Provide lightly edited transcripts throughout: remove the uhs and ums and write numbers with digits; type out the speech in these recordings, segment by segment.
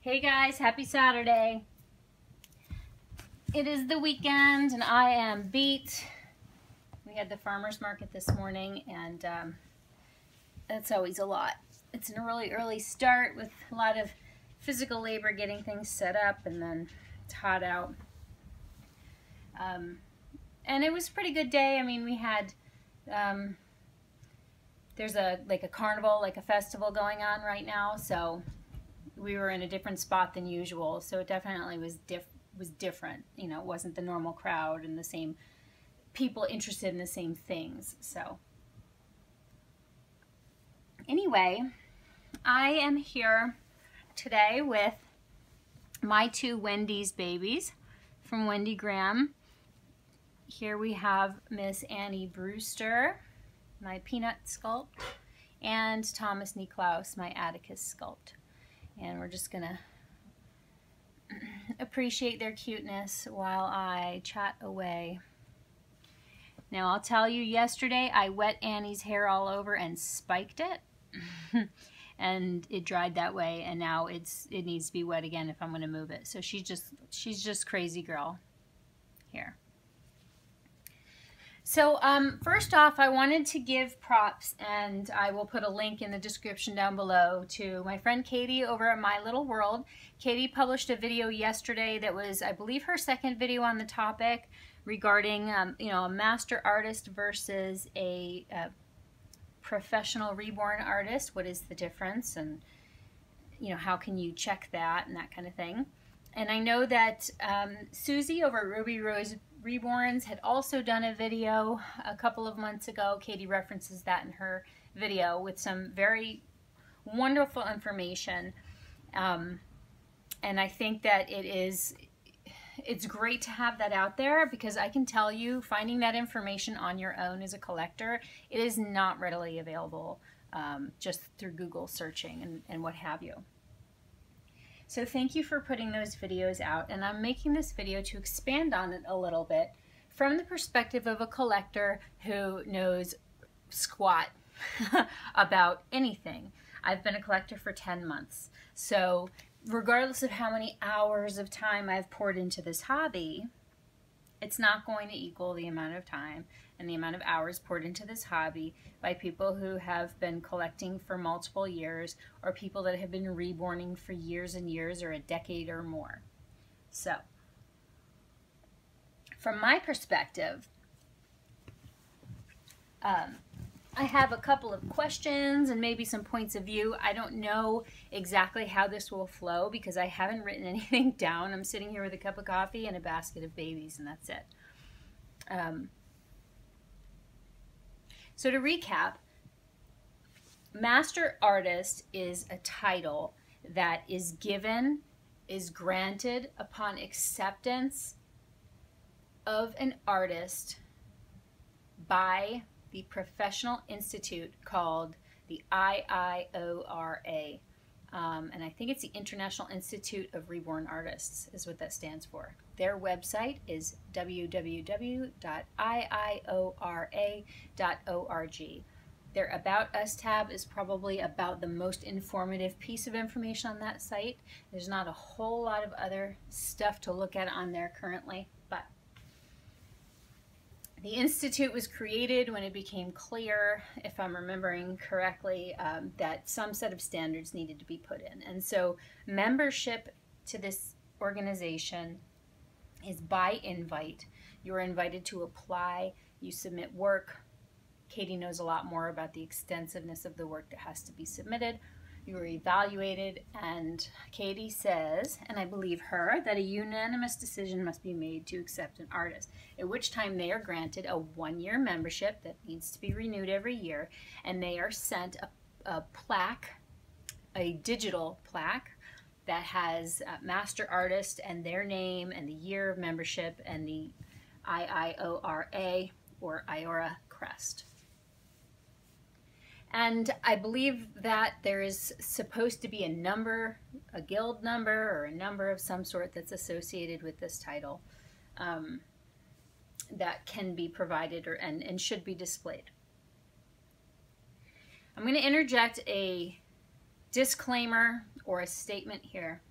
Hey guys, happy Saturday. It is the weekend and I am beat. We had the farmer's market this morning and that's always a lot. It's a really early start with a lot of physical labor getting things set up, and then it's hot out. And it was a pretty good day. I mean, we had, there's a carnival, like a festival going on right now, so we were in a different spot than usual, so it definitely was different. You know, it wasn't the normal crowd and the same people interested in the same things. So anyway, I am here today with my two Wendy's babies from Wendy Graham. Here we have Miss Annie Brewster, my Peanut sculpt, and Thomas Niklaus, my Atticus sculpt. And we're just gonna appreciate their cuteness while I chat away. Now I'll tell you, yesterday I wet Annie's hair all over and spiked it. And it dried that way, and now it needs to be wet again if I'm gonna move it. So she's just crazy girl here. So first off, I wanted to give props, and I will put a link in the description down below, to my friend Katie over at My Little World. Katie published a video yesterday that was, I believe, her second video on the topic regarding you know, a master artist versus a professional reborn artist. What is the difference, and you know, how can you check that and that kind of thing. And I know that Susie over at Ruby Rose Reborns had also done a video a couple of months ago. Katie references that in her video with some very wonderful information. And I think that it's great to have that out there, because I can tell you, finding that information on your own as a collector, it is not readily available just through Google searching and what have you. So thank you for putting those videos out, and I'm making this video to expand on it a little bit from the perspective of a collector who knows squat about anything. I've been a collector for 10 months, so regardless of how many hours of time I've poured into this hobby, it's not going to equal the amount of time and the amount of hours poured into this hobby by people who have been collecting for multiple years, or people that have been reborning for years and years, or a decade or more. So, from my perspective, I have a couple of questions and maybe some points of view. I don't know exactly how this will flow because I haven't written anything down. I'm sitting here with a cup of coffee and a basket of babies, and that's it. So to recap, Master Artist is a title that is granted upon acceptance of an artist by the professional institute called the IIORA. And I think it's the International Institute of Reborn Artists is what that stands for. Their website is www.iiora.org. Their About Us tab is probably about the most informative piece of information on that site. There's not a whole lot of other stuff to look at on there currently, but the Institute was created when it became clear, if I'm remembering correctly, that some set of standards needed to be put in. And so membership to this organization is by invite. You're invited to apply, you submit work. Katie knows a lot more about the extensiveness of the work that has to be submitted. You are evaluated, and Katie says, and I believe her, that a unanimous decision must be made to accept an artist, at which time they are granted a one-year membership that needs to be renewed every year, and they are sent a plaque, a digital plaque, that has Master Artist and their name and the year of membership and the IIORA or IORA crest. And I believe that there is supposed to be a number, a guild number, or a number of some sort that's associated with this title that can be provided and should be displayed. I'm going to interject a disclaimer or a statement here.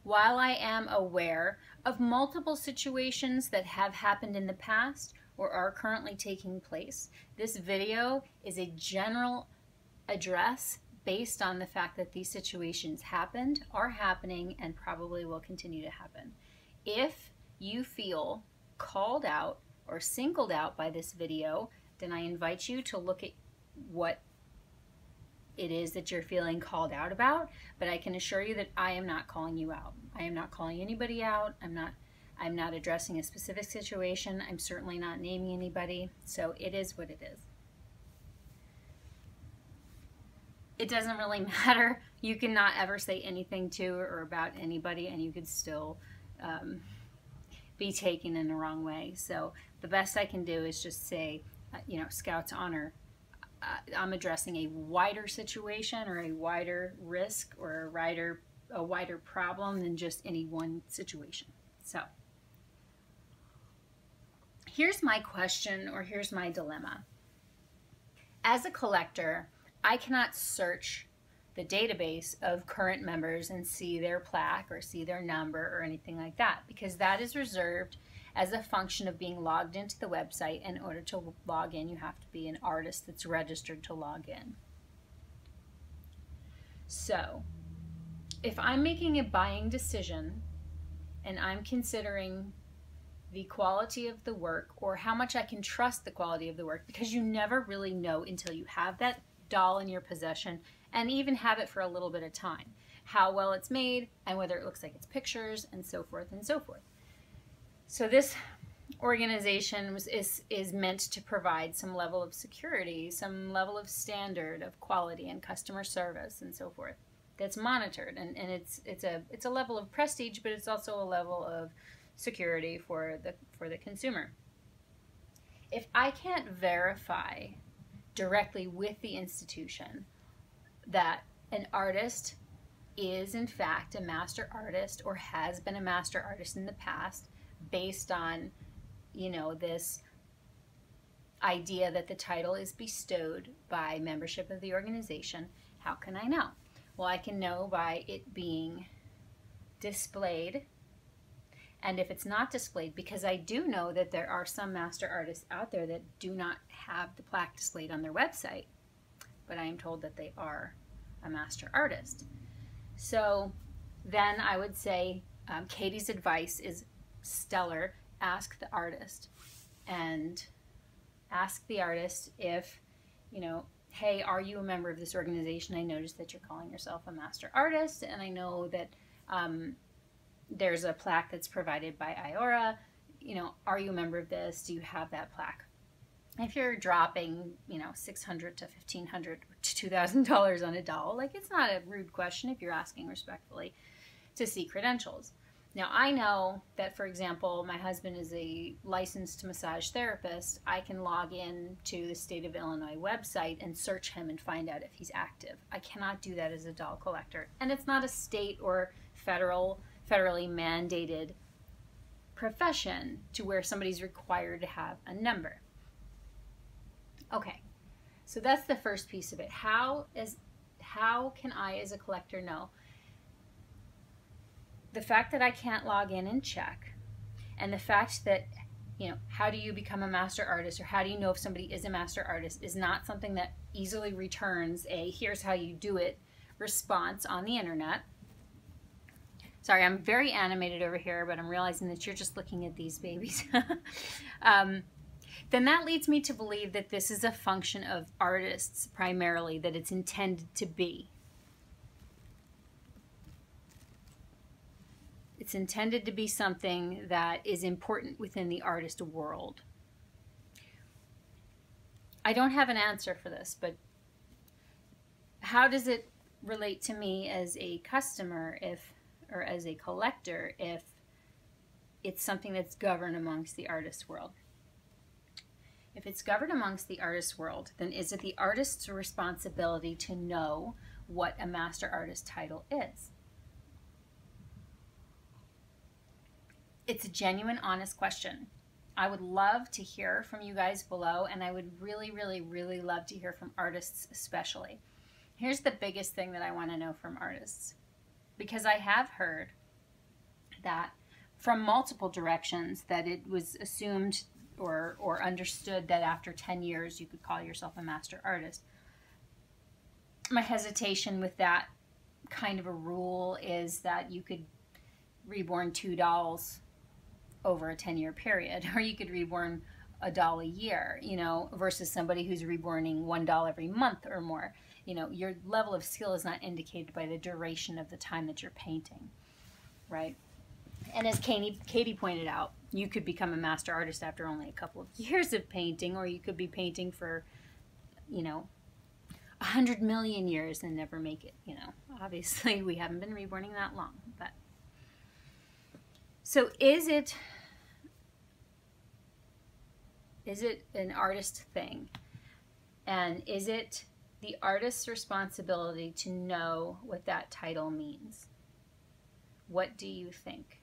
While I am aware of multiple situations that have happened in the past or are currently taking place, this video is a general address based on the fact that these situations happened, are happening, and probably will continue to happen. If you feel called out or singled out by this video, then I invite you to look at what it is that you're feeling called out about, but I can assure you that I am not calling you out. I am not calling anybody out. I'm not addressing a specific situation. I'm certainly not naming anybody. So it is what it is. It doesn't really matter. You cannot ever say anything to or about anybody, and you could still be taken in the wrong way. So the best I can do is just say, Scouts Honor, I'm addressing a wider situation or a wider risk or a wider problem than just any one situation. So here's my question, or here's my dilemma. As a collector, I cannot search the database of current members and see their plaque or see their number or anything like that, because that is reserved as a function of being logged into the website. In order to log in, you have to be an artist that's registered to log in. So if I'm making a buying decision and I'm considering the quality of the work or how much I can trust the quality of the work, because you never really know until you have that doll in your possession and even have it for a little bit of time, how well it's made and whether it looks like it's pictures and so forth and so forth. So this organization is meant to provide some level of security, some level of standard of quality and customer service and so forth that's monitored, and it's a level of prestige, but it's also a level of security for the consumer. If I can't verify directly with the institution that an artist is in fact a master artist or has been a master artist in the past, based on, this idea that the title is bestowed by membership of the organization, how can I know? Well, I can know by it being displayed. And if it's not displayed, because I do know that there are some master artists out there that do not have the plaque displayed on their website, but I am told that they are a master artist. So then I would say Katie's advice is stellar. Ask the artist, and ask the artist if, hey, are you a member of this organization? I noticed that you're calling yourself a master artist, and I know that there's a plaque that's provided by IIORA. Are you a member of this? Do you have that plaque? If you're dropping, $600 to $1,500 to $2,000 on a doll, it's not a rude question if you're asking respectfully to see credentials. Now, I know that, for example, my husband is a licensed massage therapist. I can log in to the state of Illinois website and search him and find out if he's active. I cannot do that as a doll collector. And it's not a state or federally mandated profession to where somebody's required to have a number. Okay, so that's the first piece of it. How can I as a collector know? The fact that I can't log in and check, and the fact that, how do you become a master artist, or how do you know if somebody is a master artist, is not something that easily returns a here's how you do it response on the internet. Sorry, I'm very animated over here, but I'm realizing that you're just looking at these babies. Then that leads me to believe that this is a function of artists primarily, that it's intended to be. It's intended to be something that is important within the artist world. I don't have an answer for this, but how does it relate to me as a customer or as a collector if it's something that's governed amongst the artist world? If it's governed amongst the artist world, then is it the artist's responsibility to know what a master artist title is? It's a genuine, honest question. I would love to hear from you guys below, and I would really, really, really love to hear from artists especially. Here's the biggest thing that I want to know from artists, because I have heard that from multiple directions that it was assumed or understood that after 10 years you could call yourself a master artist. My hesitation with that kind of a rule is that you could reborn 2 dolls over a 10-year period, or you could reborn a doll a year, you know, versus somebody who's reborning 1 doll every month or more. You know, your level of skill is not indicated by the duration of the time that you're painting, right? And as Katie pointed out, you could become a master artist after only a couple of years of painting, or you could be painting for, you know, 100 million years and never make it, you know. Obviously, we haven't been reborning that long, but. So is it an artist thing? And is it the artist's responsibility to know what that title means? What do you think?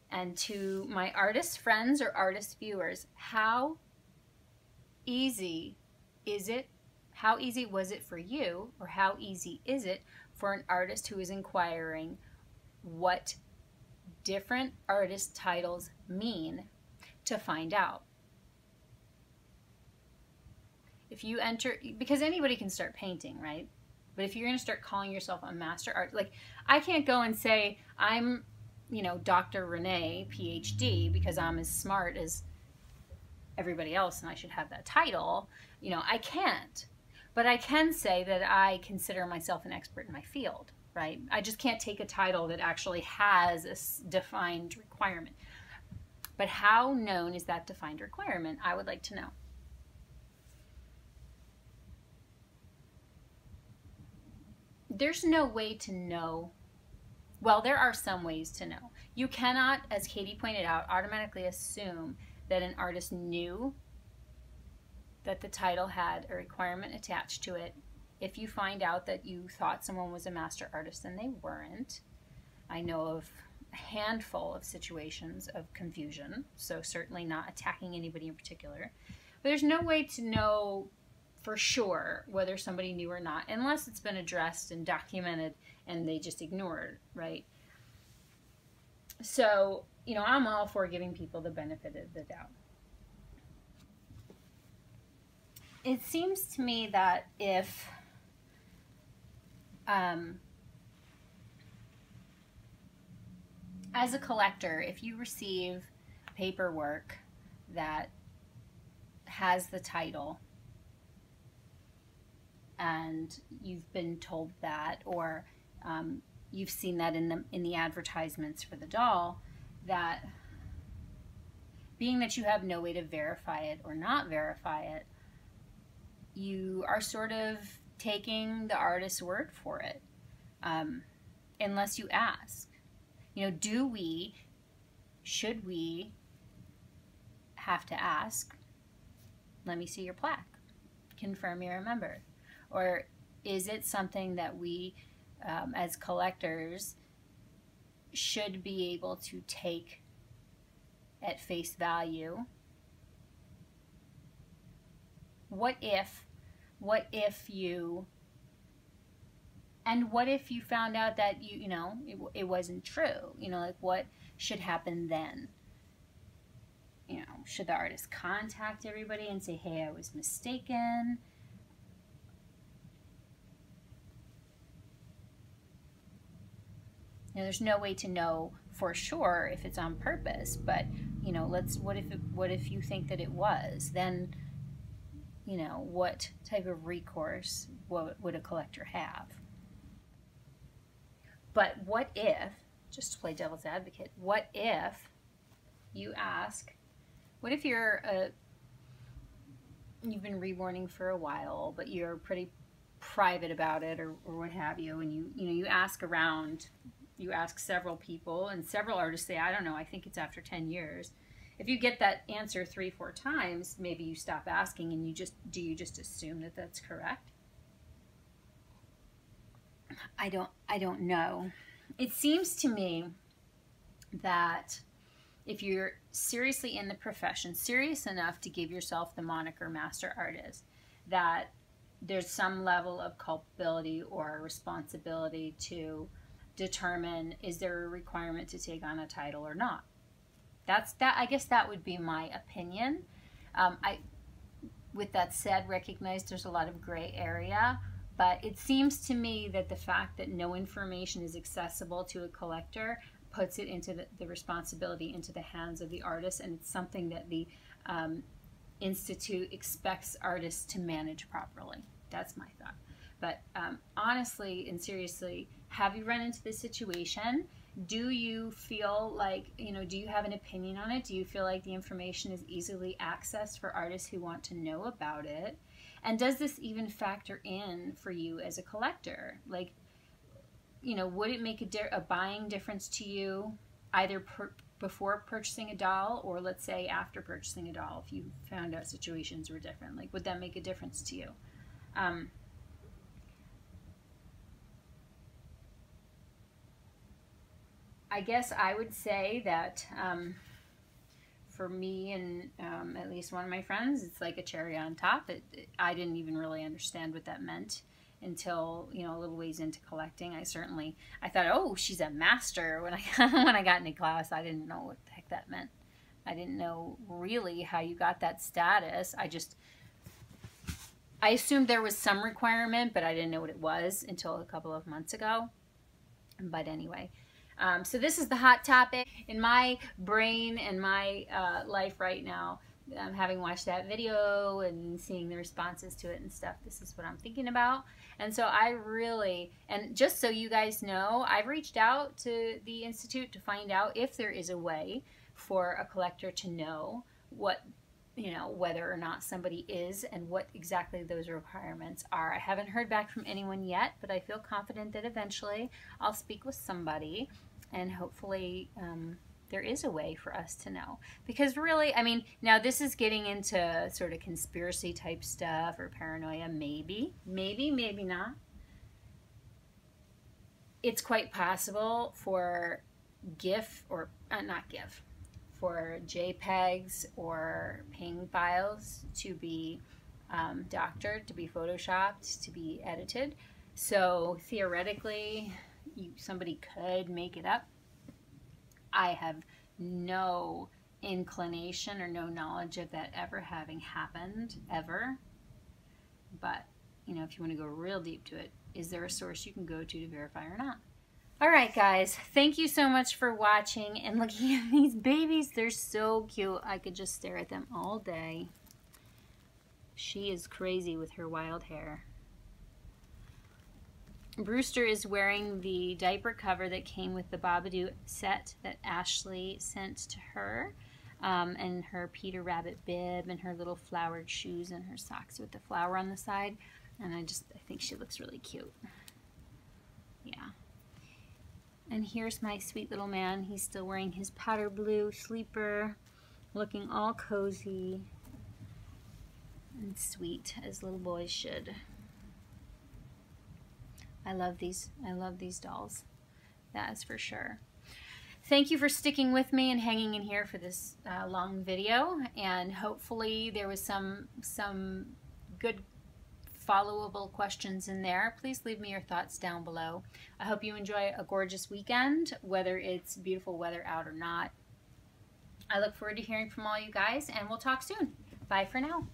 And to my artist friends or artist viewers, how easy is it? How easy was it for you, or how easy is it for an artist who is inquiring what different artist titles mean to find out? If you enter, because anybody can start painting, right? But if you're going to start calling yourself a master art, like I can't go and say I'm, you know, Dr. Renee, PhD, because I'm as smart as everybody else and I should have that title. You know, I can't. But I can say that I consider myself an expert in my field, right? I just can't take a title that actually has a defined requirement. But how known is that defined requirement? I would like to know. There's no way to know. Well, there are some ways to know. You cannot, as Katie pointed out, automatically assume that an artist knew that the title had a requirement attached to it if you find out that you thought someone was a master artist and they weren't. I know of a handful of situations of confusion, so certainly not attacking anybody in particular. But there's no way to know for sure whether somebody knew or not, unless it's been addressed and documented and they just ignored, right? So, you know, I'm all for giving people the benefit of the doubt. It seems to me that if as a collector, if you receive paperwork that has the title and you've been told that, or you've seen that in the advertisements for the doll, that being that you have no way to verify it or not verify it, you are sort of taking the artist's word for it, unless you ask. You know, should we have to ask, let me see your plaque, confirm you're a member? Or is it something that we, as collectors, should be able to take at face value? What if you found out that you know it wasn't true? You know, like what should happen then? You know, should the artist contact everybody and say, hey, I was mistaken? You know, there's no way to know for sure if it's on purpose, but you know, what if you think that it was? Then, you know, what type of recourse would a collector have? But what if, just to play devil's advocate, what if you ask, what if you've been reborning for a while, but you're pretty private about it, or what have you, and you ask around, you ask several people, and several artists say, I don't know, I think it's after 10 years. If you get that answer 3-4 times, maybe you stop asking and do you just assume that that's correct? I don't know. It seems to me that if you're seriously in the profession, serious enough to give yourself the moniker master artist, that there's some level of culpability or responsibility to determine, is there a requirement to take on a title or not. I guess that would be my opinion. With that said, recognize there's a lot of gray area, but it seems to me that the fact that no information is accessible to a collector puts it into the responsibility into the hands of the artist, and it's something that the Institute expects artists to manage properly. That's my thought. But honestly and seriously, have you run into this situation? Do you feel like, do you have an opinion on it? Do you feel like the information is easily accessed for artists who want to know about it? And does this even factor in for you as a collector? Like, would it make a buying difference to you either before purchasing a doll, or let's say after purchasing a doll, if you found out situations were different? Like, would that make a difference to you? I guess I would say that for me and at least one of my friends, it's like a cherry on top. I didn't even really understand what that meant until, a little ways into collecting. I thought, oh, she's a master. When I got into class, I didn't know what the heck that meant. I didn't know really how you got that status. I assumed there was some requirement, but I didn't know what it was until a couple of months ago. But anyway, so this is the hot topic in my brain and my life right now. Having watched that video and seeing the responses to it and stuff, this is what I'm thinking about. And so and just so you guys know, I've reached out to the Institute to find out if there is a way for a collector to know what, whether or not somebody is and what exactly those requirements are. I haven't heard back from anyone yet, but I feel confident that eventually I'll speak with somebody, and hopefully there is a way for us to know. Because really, now this is getting into sort of conspiracy type stuff or paranoia, maybe not. It's quite possible for for JPEGs or PNG files to be doctored, to be photoshopped, to be edited. So theoretically, somebody could make it up. I have no inclination or no knowledge of that ever having happened, ever. But, if you want to go real deep to it, is there a source you can go to verify or not? All right, guys, thank you so much for watching and looking at these babies. They're so cute. I could just stare at them all day. She is crazy with her wild hair. Brewster is wearing the diaper cover that came with the Babadoo set that Ashley sent to her, and her Peter Rabbit bib and her little flowered shoes and her socks with the flower on the side. And I think she looks really cute. Yeah. And here's my sweet little man. He's still wearing his powder blue sleeper, looking all cozy and sweet, as little boys should. I love these dolls. That is for sure. Thank you for sticking with me and hanging in here for this long video, and hopefully there was some good followable questions in there. Please leave me your thoughts down below. I hope you enjoy a gorgeous weekend, whether it's beautiful weather out or not. I look forward to hearing from all you guys, and we'll talk soon. Bye for now.